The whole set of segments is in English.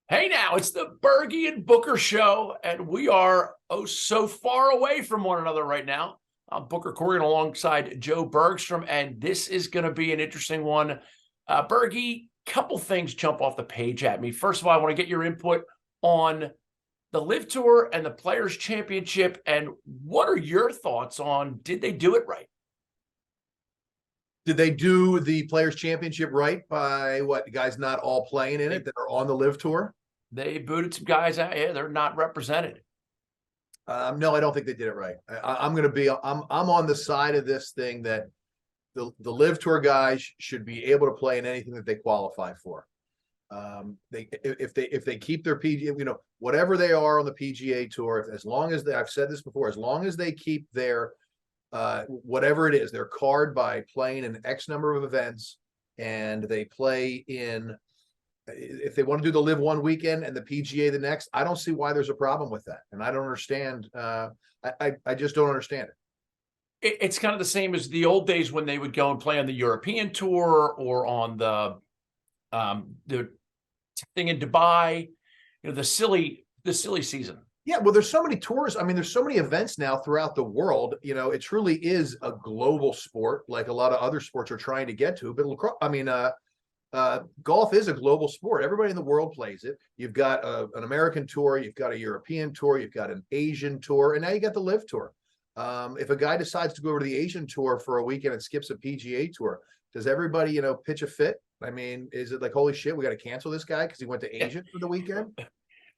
Hey now, it's the Bergie and Booker show, and we are so far away from one another right now. I'm Booker Corrigan alongside Joe Bergstrom, and this is going to be an interesting one. Bergie, couple things jump off the page at me. First of all, I want to get your input on the Live Tour and the Players Championship, and what are your thoughts on did they do it right? Did they do the Players Championship right by what guys not all playing in it that are on the Live Tour? They booted some guys out. Yeah, they're not represented. No, I don't think they did it right. I'm going to be. I'm on the side of this thing that the Live Tour guys should be able to play in anything that they qualify for. If they keep their PGA, whatever they are on the PGA Tour, as long as I've said this before, as long as they keep their whatever it is, they're card by playing in X number of events, and they play in. If they want to do the Live one weekend and the PGA the next, I don't see why there's a problem with that, and I don't understand. I just don't understand it. It's kind of the same as the old days when they would go and play on the European Tour or on the thing in Dubai. The silly season. Yeah, well, there's so many tours. I mean, there's so many events now throughout the world. It truly is a global sport, like a lot of other sports are trying to get to. But lacrosse, golf is a global sport. Everybody in the world plays it. You've got an American tour, you've got a European tour, you've got an Asian tour, and now you got the Live Tour. If a guy decides to go over to the Asian tour for a weekend and skips a PGA tour, does everybody, pitch a fit? I mean, is it like, holy shit, we got to cancel this guy because he went to Asia for the weekend?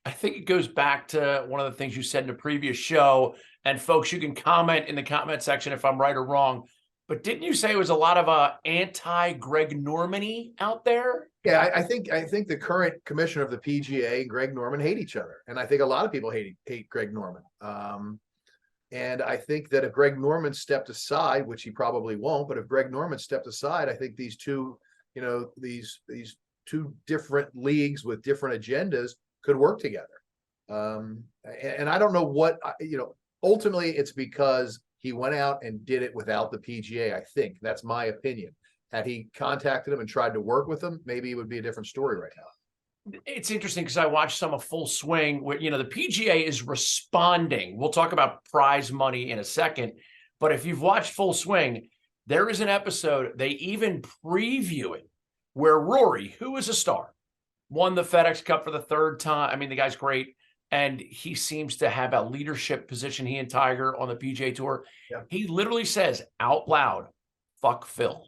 I think it goes back to one of the things you said in a previous show. And folks, you can comment in the comment section if I'm right or wrong. But didn't you say it was a lot of anti-Greg Norman-y out there? Yeah, I think the current commissioner of the PGA and Greg Norman hate each other, and I think a lot of people hate Greg Norman. And I think that if Greg Norman stepped aside, which he probably won't, but if Greg Norman stepped aside, I think these two, these two different leagues with different agendas could work together. And I don't know what ultimately it's because he went out and did it without the PGA. I think that's my opinion. Had he contacted him and tried to work with him, maybe it would be a different story right now. It's interesting because I watched some of Full Swing where, the PGA is responding. We'll talk about prize money in a second. But if you've watched Full Swing, there is an episode, they even preview it, where Rory, who is a star, won the FedEx Cup for the third time. I mean, the guy's great. And he seems to have a leadership position, he and Tiger, on the PGA Tour. Yeah. He literally says out loud, fuck Phil.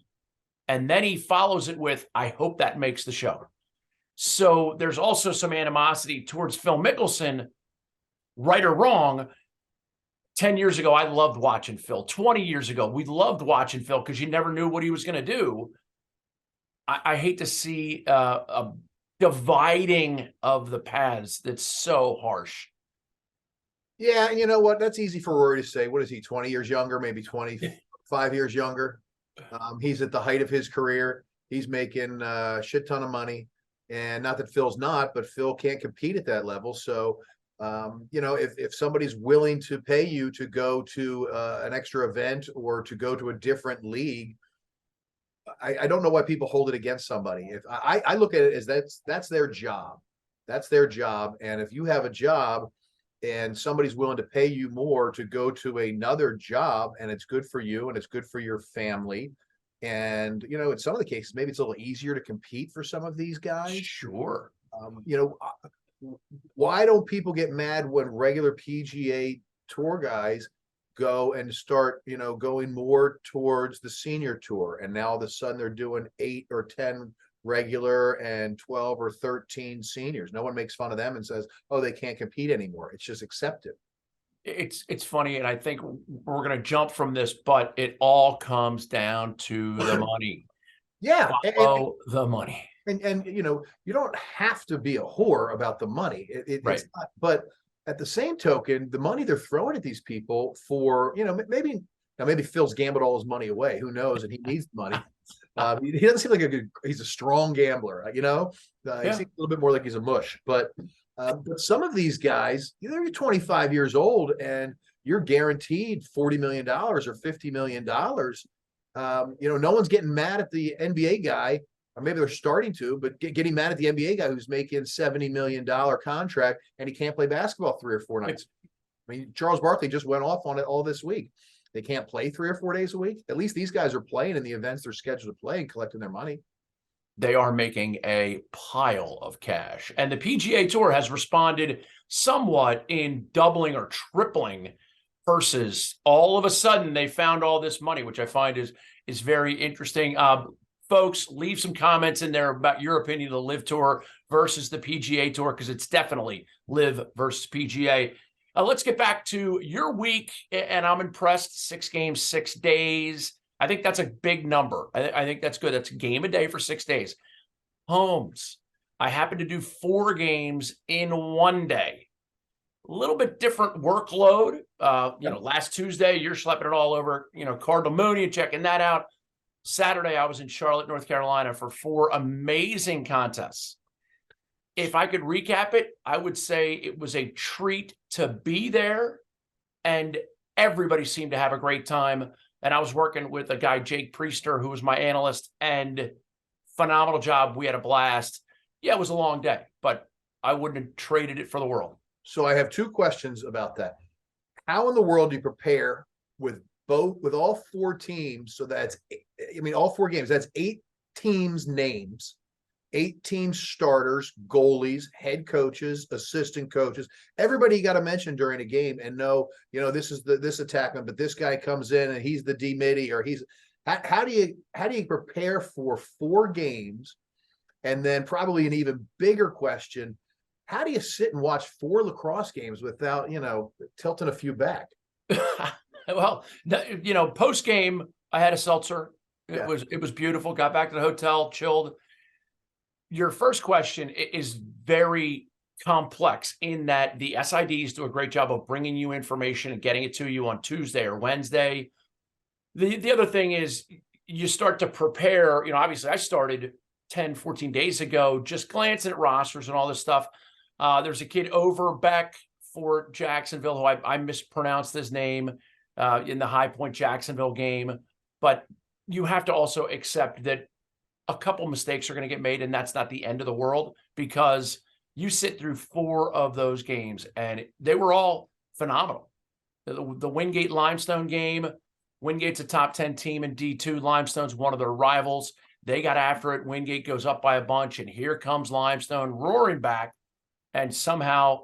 And then he follows it with, I hope that makes the show. So there's also some animosity towards Phil Mickelson, right or wrong. 10 years ago, I loved watching Phil. 20 years ago, we loved watching Phil because you never knew what he was going to do. I hate to see a dividing of the paths that's so harsh. Yeah, you know what? That's easy for Rory to say. What is he, 20 years younger, maybe 25 years younger? He's at the height of his career. He's making a shit ton of money. And not that Phil's not, but Phil can't compete at that level. So, if somebody's willing to pay you to go to an extra event or to go to a different league, I don't know why people hold it against somebody. If I look at it as that's their job. That's their job. And if you have a job and somebody's willing to pay you more to go to another job, and it's good for you and it's good for your family. And, in some of the cases, maybe it's a little easier to compete for some of these guys. Sure. Why don't people get mad when regular PGA Tour guys go and start, going more towards the senior tour, and now all of a sudden they're doing 8 or 10 regular and 12 or 13 seniors. No one makes fun of them and says, oh, they can't compete anymore. It's just accepted. It's funny, and I think we're going to jump from this, but it all comes down to the money. Yeah, the money. And you don't have to be a whore about the money. Right. It's not, but at the same token, the money they're throwing at these people for, maybe Phil's gambled all his money away. Who knows? And he needs money. He doesn't seem like he's a strong gambler. He seems a little bit more like he's a mush. But some of these guys, they're 25 years old and you're guaranteed $40 million or $50 million. No one's getting mad at the NBA guy or maybe they're starting to, but getting mad at the NBA guy who's making $70 million contract and he can't play basketball 3 or 4 nights. I mean, Charles Barkley just went off on it all this week. They can't play 3 or 4 days a week. At least these guys are playing in the events they're scheduled to play and collecting their money. They are making a pile of cash. And the PGA Tour has responded somewhat in doubling or tripling purses. All of a sudden, they found all this money, which I find is very interesting. Folks, leave some comments in there about your opinion of the LIV Tour versus the PGA Tour, because it's definitely LIV versus PGA. Let's get back to your week, and I'm impressed. 6 games, 6 days. I think that's a big number. I think that's good. That's a game a day for 6 days. Homes. I happened to do 4 games in 1 day. A little bit different workload. Last Tuesday, you're schlepping it all over, Cardinal Mooney and checking that out. Saturday, I was in Charlotte, North Carolina for 4 amazing contests. If I could recap it, I would say it was a treat to be there, and everybody seemed to have a great time. And I was working with a guy, Jake Priester, who was my analyst, and phenomenal job. We had a blast. Yeah, it was a long day, but I wouldn't have traded it for the world. So I have 2 questions about that. How in the world do you prepare with all 4 teams? So that's, all 4 games, that's 8 teams' names, 8 team starters, goalies, head coaches, assistant coaches, everybody you got to mention during a game and know, this is this attackman, but this guy comes in and he's the D midi, or how do you prepare for 4 games? And then probably an even bigger question, how do you sit and watch 4 lacrosse games without, tilting a few back? Well, post game, I had a seltzer. Yeah. It was beautiful. Got back to the hotel, chilled. Your first question is very complex in that the SIDs do a great job of bringing you information and getting it to you on Tuesday or Wednesday. The other thing is you start to prepare. Obviously I started 10, 14 days ago, just glancing at rosters and all this stuff. There's a kid Overbeck for Jacksonville who I mispronounced his name in the High Point Jacksonville game. But you have to also accept that a couple mistakes are going to get made, and that's not the end of the world, because you sit through 4 of those games and they were all phenomenal. The Wingate Limestone game, Wingate's a top 10 team in D2. Limestone's one of their rivals. They got after it. Wingate goes up by a bunch, and here comes Limestone roaring back, and somehow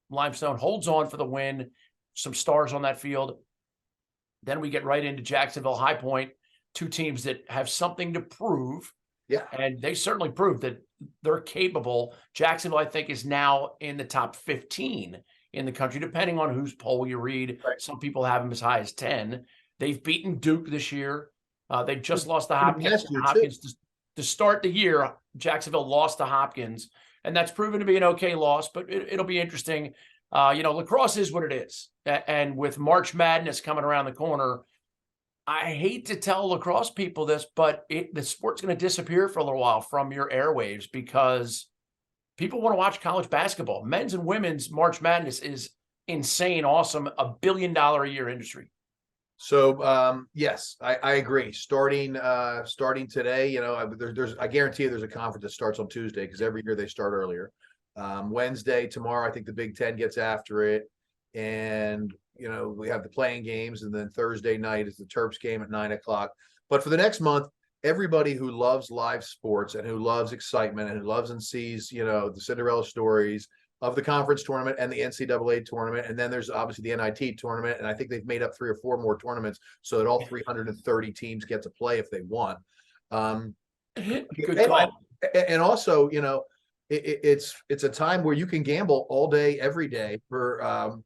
Limestone holds on for the win. Some stars on that field. Then we get right into Jacksonville, High Point, 2 teams that have something to prove. Yeah. And they certainly proved that they're capable. Jacksonville, I think, is now in the top 15 in the country, depending on whose poll you read. Right. Some people have them as high as 10. They've beaten Duke this year. They just lost to Hopkins. To start the year, Jacksonville lost to Hopkins, and that's proven to be an okay loss, but it'll be interesting. Lacrosse is what it is. And with March Madness coming around the corner, I hate to tell lacrosse people this, but the sport's going to disappear for a little while from your airwaves, because people want to watch college basketball. Men's and women's March Madness is insane, awesome, $1 billion a year industry. So yes, I agree. Starting today, I guarantee you there's a conference that starts on Tuesday, because every year they start earlier. Wednesday, tomorrow, I think the Big Ten gets after it, and we have the playing games, and then Thursday night is the Terps game at 9:00. But for the next month, everybody who loves live sports and who loves excitement and who loves and sees, the Cinderella stories of the conference tournament and the NCAA tournament, and then there's obviously the NIT tournament, and I think they've made up 3 or 4 more tournaments so that all 330 teams get to play if they want. Good call. And also, it's a time where you can gamble all day, every day for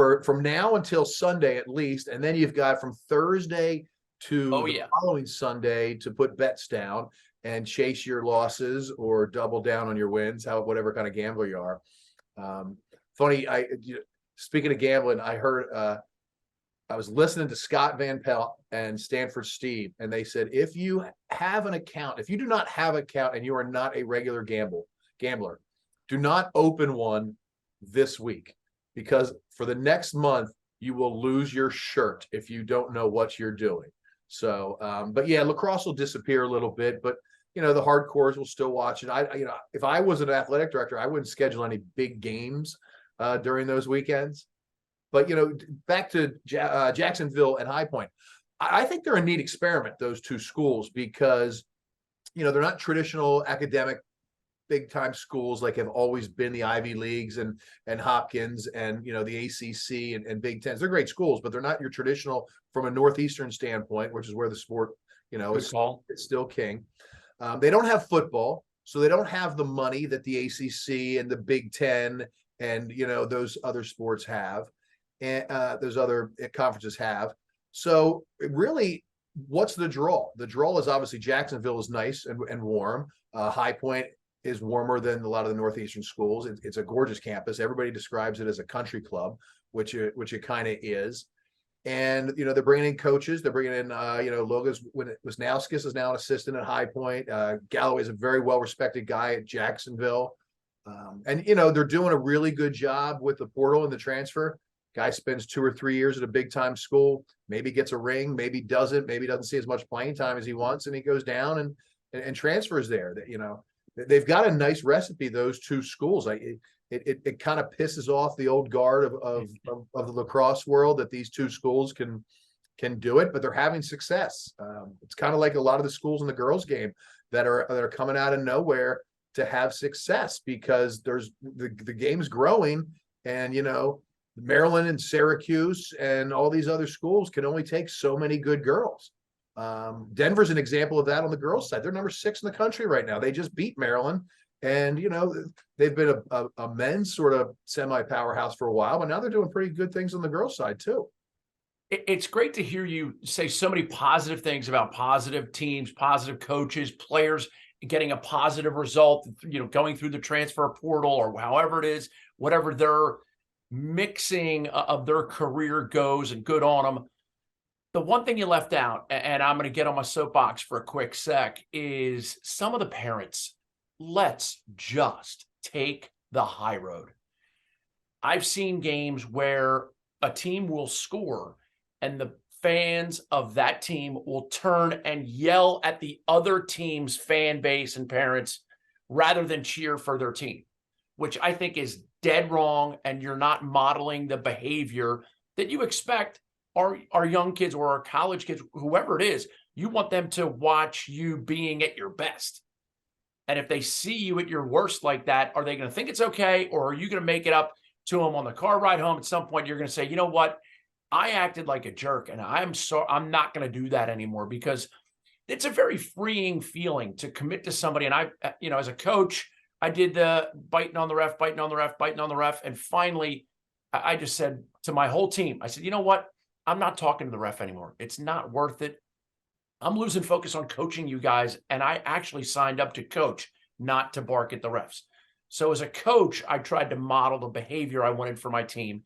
from now until Sunday at least, and then you've got from Thursday to the following Sunday to put bets down and chase your losses or double down on your wins, whatever kind of gambler you are. Funny, speaking of gambling, I heard I was listening to Scott Van Pelt and Stanford Steve, and they said, if you have an account, if you do not have an account and you are not a regular gambler, do not open one this week, because for the next month, you will lose your shirt if you don't know what you're doing. So, but yeah, lacrosse will disappear a little bit, but the hardcores will still watch it. If I was an athletic director, I wouldn't schedule any big games during those weekends. But, back to Jacksonville and High Point, I think they're a neat experiment, those two schools, because, they're not traditional academic big time schools like have always been the Ivy Leagues and Hopkins and, the ACC and Big Tens. They're great schools, but they're not your traditional from a Northeastern standpoint, which is where the sport, it's still king. They don't have football, so they don't have the money that the ACC and the Big Ten and, those other sports have, and those other conferences have. So really, what's the draw? The draw is obviously Jacksonville is nice and warm. High Point is warmer than a lot of the Northeastern schools. It's a gorgeous campus. Everybody describes it as a country club, which it kind of is. And, they're bringing in coaches. They're bringing in, Logos Wisnauskas is now an assistant at High Point. Galloway is a very well-respected guy at Jacksonville. And, they're doing a really good job with the portal and the transfer. Guy spends 2 or 3 years at a big-time school, maybe gets a ring, maybe doesn't see as much playing time as he wants, and he goes down and transfers there. They've got a nice recipe, those two schools. It kind of pisses off the old guard of the lacrosse world that these two schools can do it, but they're having success. It's kind of like a lot of the schools in the girls' game that are coming out of nowhere to have success because there's the game's growing, and Maryland and Syracuse and all these other schools can only take so many good girls. Denver's an example of that on the girls' side. They're number 6 in the country right now. They just beat Maryland. And, they've been a men's sort of semi-powerhouse for a while, but now they're doing pretty good things on the girls' side too. It's great to hear you say so many positive things about positive teams, positive coaches, players getting a positive result, going through the transfer portal or however it is, whatever their mixing of their career goes, and good on them. The one thing you left out, and I'm going to get on my soapbox for a quick sec, is some of the parents. Let's just take the high road. I've seen games where a team will score and the fans of that team will turn and yell at the other team's fan base and parents rather than cheer for their team, which I think is dead wrong. And you're not modeling the behavior that you expect our young kids or our college kids, whoever it is. You want them to watch you being at your best. And if they see you at your worst like that, are they going to think it's okay? Or are you going to make it up to them on the car ride home? At some point, you're going to say, you know what? I acted like a jerk, and I'm not going to do that anymore, because it's a very freeing feeling to commit to somebody. And I, as a coach, I did the biting on the ref. And finally, I just said to my whole team, I said, you know what? I'm not talking to the ref anymore. It's not worth it. I'm losing focus on coaching you guys, and I actually signed up to coach, not to bark at the refs. So as a coach, I tried to model the behavior I wanted for my team.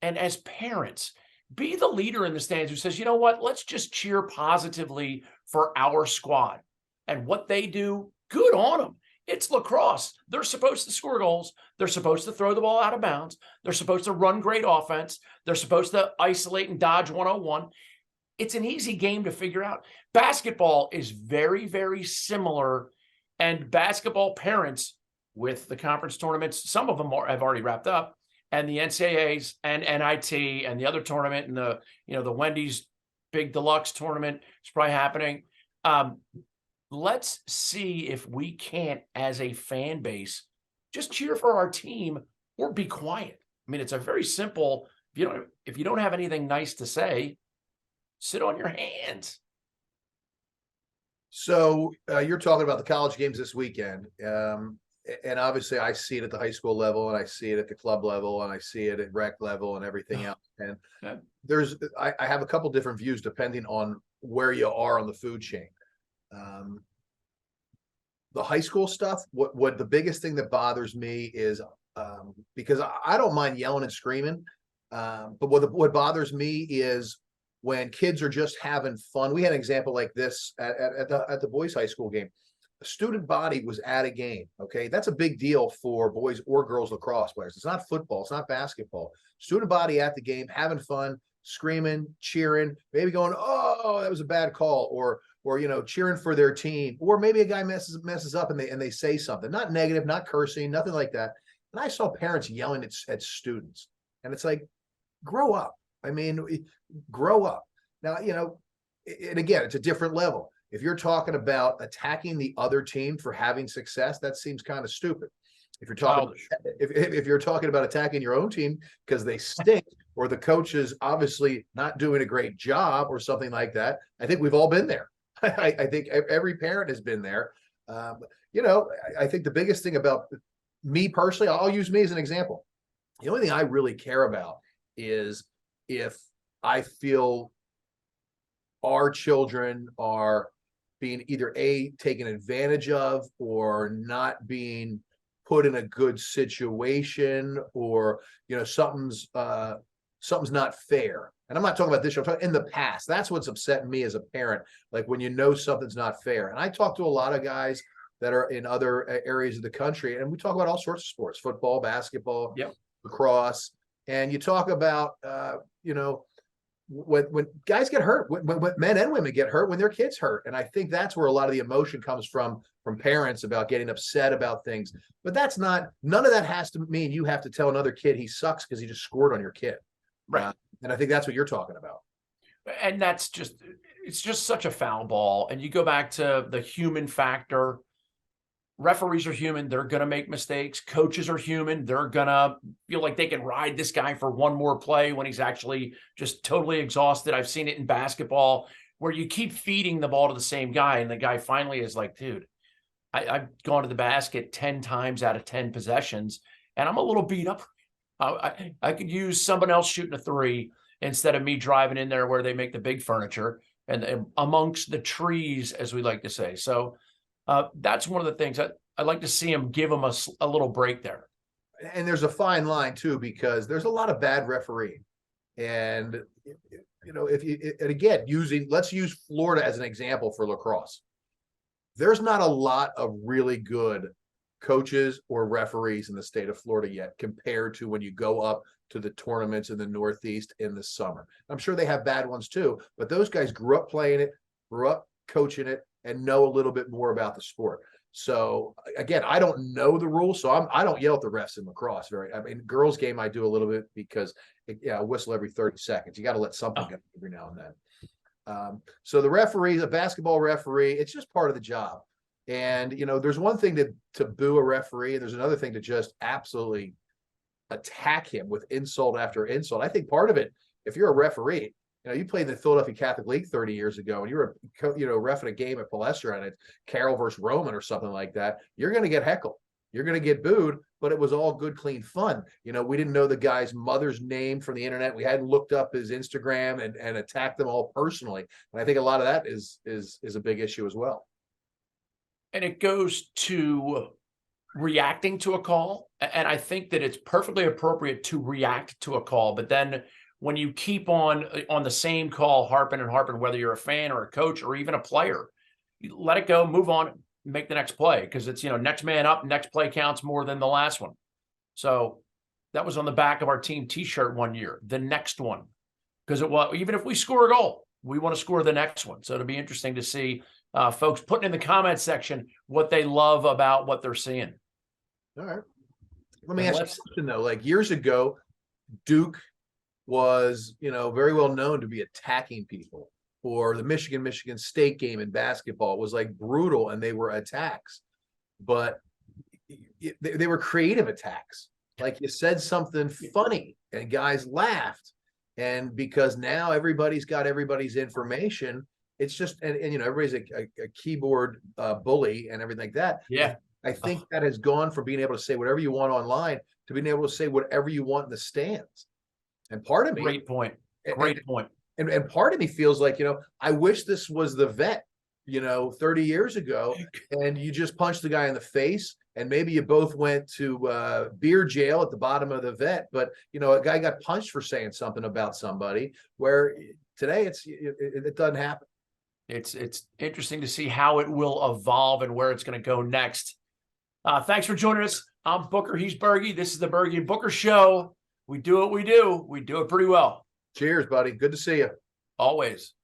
And as parents, be the leader in the stands who says, you know what, let's just cheer positively for our squad. And what they do, good on them. It's lacrosse. They're supposed to score goals. They're supposed to throw the ball out of bounds. They're supposed to run great offense. They're supposed to isolate and dodge 101. It's an easy game to figure out. Basketball is very, very similar, and basketball parents with the conference tournaments, some of them have already wrapped up, and the NCAAs and NIT and the other tournament and the Wendy's Big Deluxe tournament is probably happening. Let's see if we can't, as a fan base, just cheer for our team or be quiet. I mean, it's a very simple, if you don't have anything nice to say, sit on your hands. So you're talking about the college games this weekend. And obviously I see it at the high school level, and I see it at the club level, and I see it at rec level and everything else. And I have a couple different views depending on where you are on the food chain. The high school stuff, what the biggest thing that bothers me is, because I don't mind yelling and screaming, but what bothers me is when kids are just having fun. We had an example like this at the boys' high school game. The student body was at a game. Okay, that's a big deal for boys or girls lacrosse players. It's not football. It's not basketball. Student body at the game, having fun, screaming, cheering, maybe going, "Oh, that was a bad call," or cheering for their team, or maybe a guy messes up and they say something, not negative, not cursing, nothing like that. And I saw parents yelling at students, and it's like, grow up. I mean, grow up. Now, and again, it's a different level. If you're talking about attacking the other team for having success, that seems kind of stupid. If you're talking, if you're talking about attacking your own team because they stink, or the coach is obviously not doing a great job, or something like that, I think we've all been there. I think every parent has been there. I think the biggest thing about me personally, I'll use me as an example. The only thing I really care about is if I feel our children are being either taken advantage of, or not being put in a good situation, or something's not fair. And I'm not talking about this show, I'm talking in the past. That's what's upsetting me as a parent, like when something's not fair. And I talk to a lot of guys that are in other areas of the country, and we talk about all sorts of sports: football, basketball, lacrosse. And you talk about when guys get hurt, when men and women get hurt, when their kids hurt. And I think that's where a lot of the emotion comes from parents about getting upset about things. But none of that has to mean you have to tell another kid he sucks because he just scored on your kid. Right. And I think that's what you're talking about. And it's just such a foul ball. And you go back to the human factor. Referees are human. They're going to make mistakes. Coaches are human. They're going to feel like they can ride this guy for one more play when he's actually just totally exhausted. I've seen it in basketball where you keep feeding the ball to the same guy, and the guy finally is like, dude, I've gone to the basket 10 times out of 10 possessions, and I'm a little beat up. I could use someone else shooting a three instead of me driving in there where they make the big furniture and amongst the trees, as we like to say. So that's one of the things I'd like to see him give him a little break there. And there's a fine line too, because there's a lot of bad refereeing. And let's use Florida as an example for lacrosse. There's not a lot of really good coaches or referees in the state of Florida yet, compared to when you go up to the tournaments in the Northeast in the summer. I'm sure they have bad ones too, but those guys grew up playing it, grew up coaching it, and know a little bit more about the sport. So again, I don't know the rules, so I don't yell at the refs in lacrosse. Girls game I do a little bit because I whistle every 30 seconds. You got to let something go every now and then. So the referee, the basketball referee, it's just part of the job. And there's one thing to boo a referee, and there's another thing to just absolutely attack him with insult after insult. I think part of it, if you're a referee, you played in the Philadelphia Catholic League 30 years ago, and you're reffing a game at Palestra, and it's Carroll versus Roman or something like that. You're going to get heckled. You're going to get booed, but it was all good, clean fun. We didn't know the guy's mother's name from the internet. We hadn't looked up his Instagram and attacked them all personally. And I think a lot of that is a big issue as well. And it goes to reacting to a call. And I think that it's perfectly appropriate to react to a call. But then when you keep on the same call, harping and harping, whether you're a fan or a coach or even a player, you let it go, move on, make the next play. Because it's, next man up, next play counts more than the last one. So that was on the back of our team t-shirt one year, the next one. Because even if we score a goal, we want to score the next one. So it'll be interesting to see folks putting in the comment section what they love about what they're seeing. All right. Let me ask you a question though. Like years ago, Duke was, very well known to be attacking people. Or the Michigan State game in basketball was like brutal, and they were attacks, but they were creative attacks. Like you said something funny and guys laughed. And because now everybody's got everybody's information, it's just, and everybody's a keyboard bully and everything like that. Yeah. I think that has gone from being able to say whatever you want online to being able to say whatever you want in the stands. And part of me, great point. And part of me feels like, I wish this was the vet, 30 years ago, and you just punched the guy in the face, and maybe you both went to beer jail at the bottom of the vet, but a guy got punched for saying something about somebody, where today it doesn't happen. It's interesting to see how it will evolve and where it's going to go next. Thanks for joining us. I'm Booker. He's Bergie. This is the Bergie and Booker Show. We do what we do. We do it pretty well. Cheers, buddy. Good to see you. Always.